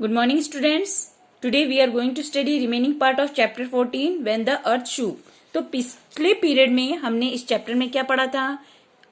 Good morning, students. Today we are going to study remaining part of chapter 14 when the earth shook. तो पिछले period में हमने इस chapter में क्या पढ़ा था?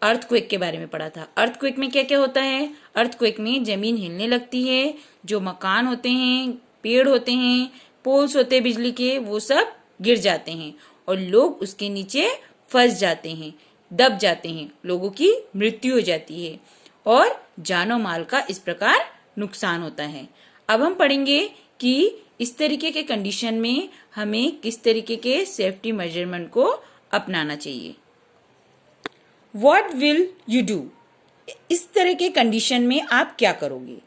अर्थक्वेक के बारे में पढ़ा था। अर्थक्वेक में क्या क्या होता है? अर्थक्वेक में जमीन हिलने लगती है, जो मकान होते हैं, पेड़ होते हैं, पोल्स होते हैं बिजली के, वो सब गिर जाते हैं और लोग उसके नीचे फंस जाते हैं, दब जाते हैं, लोगों की मृत्यु हो जाती है और जानो माल का इस प्रकार नुकसान होता है। अब हम पढ़ेंगे कि इस तरीके के कंडीशन में हमें किस तरीके के सेफ्टी मेजरमेंट को अपनाना चाहिए। What will you do? इस तरह के कंडीशन में आप क्या करोगे?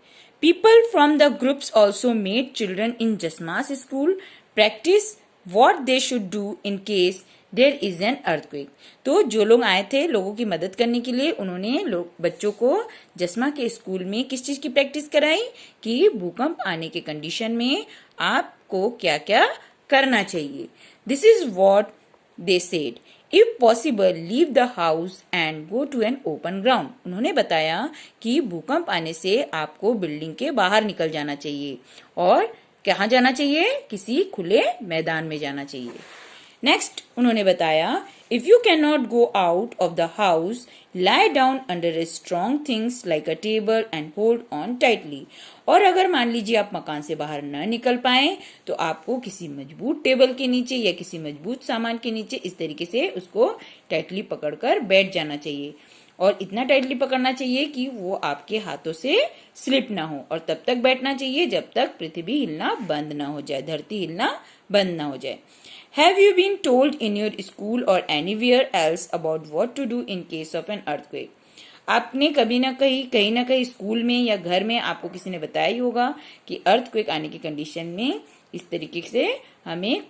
People from the groups also made children in Jasma's school practice what they should do in case there is an earthquake. तो जो लोग आए थे लोगों की मदद करने के लिए, उन्होंने बच्चों को जस्मा के स्कूल में किस चीज की प्रैक्टिस कराई कि भूकंप आने के कंडीशन में आपको क्या क्या करना चाहिए। This is what they said, if possible leave the house and go to an open ground. उन्होंने बताया कि भूकंप आने से आपको बिल्डिंग के बाहर निकल जाना चाहिए और कहाँ जाना चाहिए? किसी खुले मैदान में जाना चाहिए। नेक्स्ट उन्होंने बताया, if you can not go out of the house lie down under a strong things like a table and hold on tightly. और अगर मान लीजिए आप मकान से बाहर न निकल पाए तो आपको किसी मजबूत टेबल के नीचे या किसी मजबूत सामान के नीचे इस तरीके से उसको टाइटली पकड़कर बैठ जाना चाहिए और इतना टाइटली पकड़ना चाहिए कि वो आपके हाथों से स्लिप ना हो और तब तक बैठना चाहिए जब तक पृथ्वी हिलना बंद ना हो जाए, धरती हिलना बंद ना हो जाए। Have you been told in your school or anywhere else about what to do in case of an earthquake? आपने कभी ना कहीं स्कूल में या घर में आपको किसी ने बताया ही होगा कि अर्थक्वेक आने की कंडीशन में इस तरीके से हमें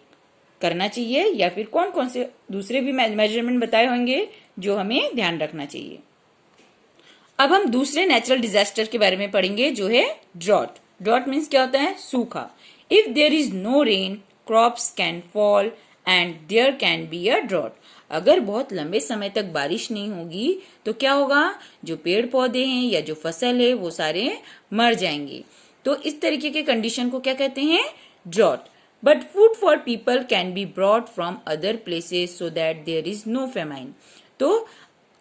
करना चाहिए या फिर कौन कौन से दूसरे भी मेजरमेंट बताए होंगे जो हमें ध्यान रखना चाहिए। अब हम दूसरे नेचुरल डिजास्टर के बारे में पढ़ेंगे जो है ड्रॉट। ड्रॉट मीन्स क्या होता है? सूखा। If there is no rain crops can fall and there can be a drought। अगर बहुत लंबे समय तक बारिश नहीं होगी तो क्या होगा? जो पेड़ पौधे हैं या जो फसल है वो सारे मर जाएंगे। तो इस तरीके के कंडीशन को क्या कहते हैं? Drought. But food for people can be brought from other places so that there is no famine. तो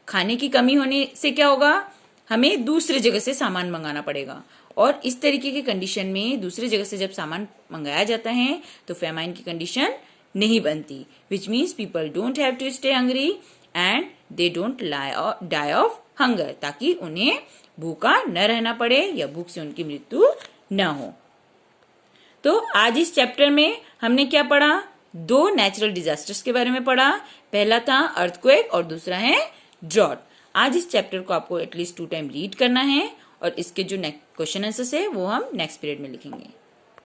खाने की कमी होने से क्या होगा? हमें दूसरी जगह से सामान मंगाना पड़ेगा और इस तरीके के कंडीशन में दूसरी जगह से जब सामान मंगाया जाता है तो फेमाइन की कंडीशन नहीं बनती, which means people don't have to stay hungry and they don't die of hunger, ताकि उन्हें भूखा न रहना पड़े या भूख से उनकी मृत्यु न हो। तो आज इस चैप्टर में हमने क्या पढ़ा? दो नेचुरल डिजास्टर्स के बारे में पढ़ा। पहला था अर्थक्वेक और दूसरा है ड्रॉट। आज इस चैप्टर को आपको एटलीस्ट 2 टाइम रीड करना है और इसके जो क्वेश्चन आंसर्स है वो हम नेक्स्ट पीरियड में लिखेंगे।